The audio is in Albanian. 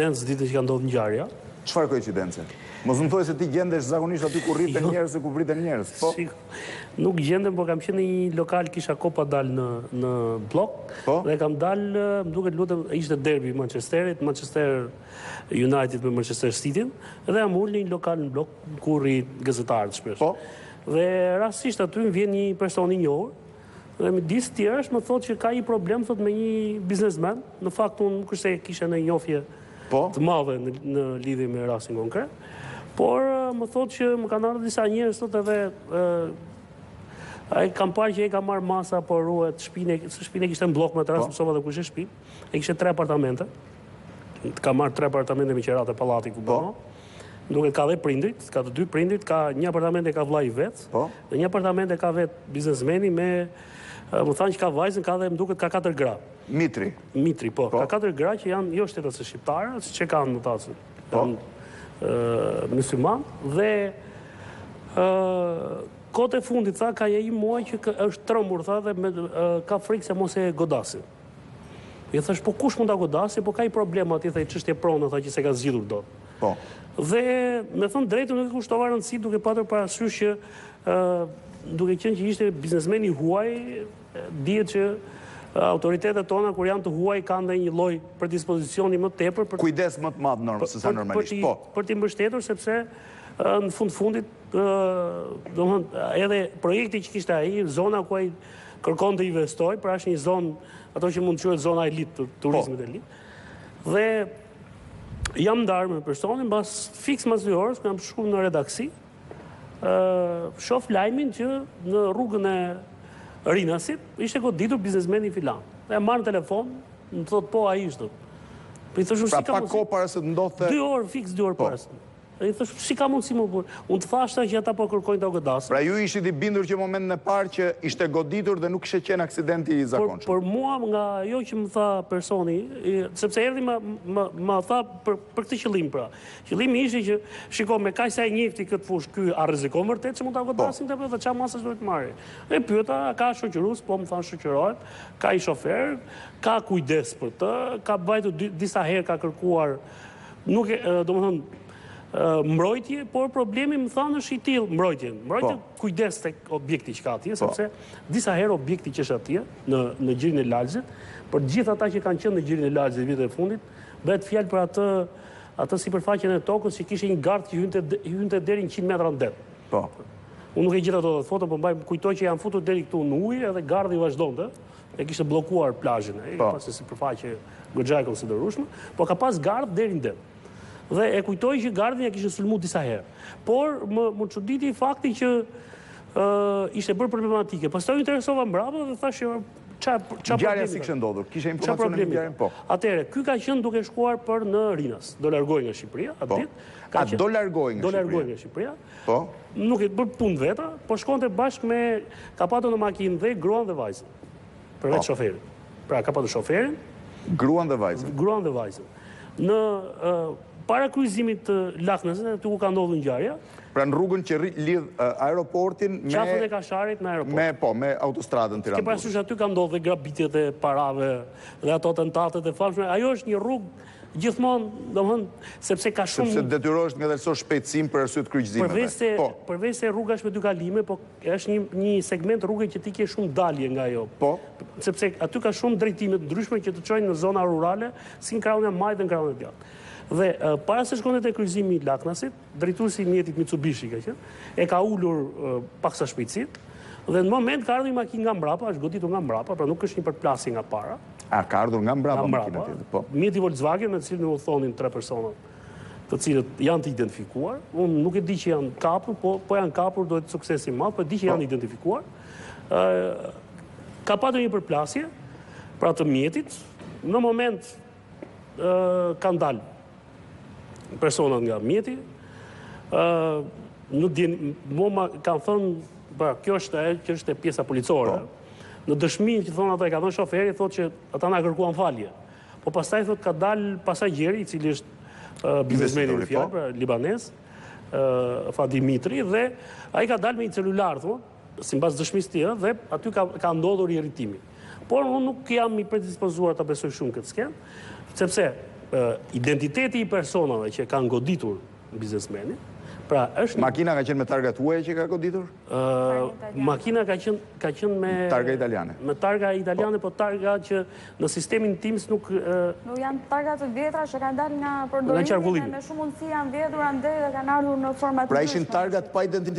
Ditë që ka ndodhur ngjarja. Çfarë koincidence? Mos më thuaj se ti gjendesh zakonisht aty ku rriten njerëz e ku vriten njerëz. Po. Nuk gjendem, por kam qenë në një lokal, kisha kohë pa dal në blok. Dhe kam dal, më duket lutem, ishte derbi Manchesterit, Manchester United me Manchester City, dhe jam ulur në një lokal në blok ku rri gazetarët shpesh. Po. Dhe rastisht aty më vjen një person i njohur. Dhe midis tjerësh më thotë që ka një problem thot me një biznesmen. Në fakt unë kurse kisha në njohje të madhe në lidhje me rastin konkret. Por më thotë që më kanë ardhur disa njerëz thotë edhe ai kam parë që ai ka marrë masa por ruhet shtëpinë kishte në blok me të rast mësova dhe ku ishte shtëpi. Ai kishte 3 apartamente. Ka marrë 3 apartamente me qerat e pallati ku bën. Duket ka dhe prindrit, ka të 2 prindrit, ka një apartament e ka vllai i vet, dhe një apartament e ka vet biznesmeni me më thanë që ka vajzën, ka dhe më duket ka 4 gra. Mitri, po. Ka 4 gra që janë jo shtetëse shqiptare, që kanë në tasë. Musliman, dhe kote fundit, tha, ka i muaj që është trëmbur, tha, dhe ka frikë se mos e godasin. I thash, po kush mund ta godasi, po ka i problema ati, tha, i çështje pronë, tha, që se ka zgjidhur dot. Po. Dhe, me thënë drejtë, nuk e kushtova rëndësi duke patur parasysh që duke qenë që ishte biznesmeni huaj, dihet që autoritetet tona kur janë të huaj kanë dhe një lloj predispozicioni më tepër për kujdes më të madh se normalisht. Po. Për t'i mbështetur sepse në fundit domethënë edhe projekti që kishte ai, zona ku ai kërkon të investoj, pra është një zonë ato që mund të quhet zona elit, turizmit elit. Dhe jam ndarë me personin, fiks mas 2 orës, kam shkuar në redaksi, shoh lajmin që në rrugën e Rinasit, ishte goditur biznesmeni filan. Dhe e marrë në telefon, më thot, po, a ishte. Pra pak kohë para se të ndodhte... 2 orë, fiks 2 orë para se. E i thësh, si ka mundësi më burë? Unë të thashta që ata po kërkojnë të godasin. Pra ju ishit i bindur që momentin e parë që ishte goditur dhe nuk ishte qenë aksidenti i zakonshëm. Por mua nga jo që më tha personi, sepse erdhi më tha për këtë qëllim pra. Qëllimi ishte që, shiko, me kaq sa e njefti këtë fush, ky a rrezikon vërtet që mund ta godasin këtë dhe çfarë masë duhet marrë. E pyeta, ka shoqërues, po më thanë shoqërohet, ka i shofer, ka kujdes për të, ka vajtur disa herë ka kërkuar, nuk e, domethënë mbrojtje, por problemi më thanë është i tillë, mbrojtje kujdes tek objekti që ka atje, sepse disa herë objekti që është atje në gjirin e lagjet, për gjithë ata që kanë qenë në gjirin e lagjet vitet e fundit, bëhet fjalë për atë sipërfaqen e tokës që kishte një gardh që hynte deri 100 metra në det. Po. Unë nuk e gjeta ato foto, por mbaj kujtoj që janë futur deri këtu në ujë edhe gardhi vazhdonte, e kishte bllokuar plazhin, pas sipërfaqe goxha e konsiderueshme, por ka pas gardh deri në det. Dhe e kujtoj që gardhin ja kishte sulmuar disa herë. Por më çuditi fakti që ishte bërë problematike. Pastaj u interesova mbrapa dhe thashë çfarë ngjarja si kishte ndodhur? Kishe informacione në ngjarjen? Po. Atëherë, ky ka qenë duke shkuar për në Rinas, do largohej nga Shqipëria atë ditë. Do largohej nga Shqipëria. Po. Nuk e bër punë veta, po shkonte bashkë me ka patur në makinë dhe gruan dhe vajzën. Përveç shoferit. Pra ka patur shoferin, gruan dhe vajzën. Në para kryqëzimit të Laknësit, aty ku ka ndodhur ngjarja. Pra në rrugën që lidh aeroportin me qafën e Kasharit në aeroport. Me autostradën Tiranë. Ke parasysh aty ka ndodhur dhe grabitjet e parave dhe ato tentatet e famshme. Ajo është një rrugë gjithmonë, domethënë, sepse ka shumë sepse detyrohesh nga dërso shpejtësim për arsye të kryqëzimeve. Përveç se rruga është me 2 kalime, po është një segment rruge që ti ke shumë dalje nga ajo. Po. Sepse aty ka shumë drejtime të ndryshme që të çojnë në zona rurale, si në krahun e Majt dhe në krahun e Djathtë. Dhe para se shkonte te kryqëzimi i Laknasit, drejtuesi i mjetit Mitsubishi ka qenë, e ka ulur paksa shpejtësit, dhe në moment ka ardhur makinë nga mbrapa, është goditur nga mbrapa, pra nuk është një përplasje nga para. Ka ardhur nga mbrapa makina tjetër, po. Mjeti Volkswagen me të cilin u thonin 3 persona, të cilët janë të identifikuar. Unë nuk e di që janë kapur, po janë kapur, dohet sukses i madh, po di që janë identifikuar. Ka patur një përplasje pra të mjetit, në moment kanë dalë personat nga mjeti, nuk di, mua kanë thënë, kjo është pjesa policore, në dëshmin që thonë ata e ka thënë shoferi, thotë që ata na kërkuan falje. Po pastaj thotë ka dalë pasagjeri, i cili është biznesmeni në fjalë, libanes, Fadi Mitri, dhe ai ka dalë me një celular, thonë, sipas dëshmisë tij, dhe aty ka ndodhur irritimi. Por unë nuk jam i predispozuar ta besoj shumë këtë skemë, sepse identiteti i personave që kanë goditur biznesmeni, pra është Makina ka qenë me targa tuaja që ka goditur? makina ka qenë me Targa italiane. Me targa italiane, po targa që në sistemin TIMS nuk Nuk janë targa të vjetra që kanë dalë nga qarkullimi. përdorimi, me shumë mundësi janë vjedhur andej dhe kanë ardhur në format Pra ishin targat pa identitet.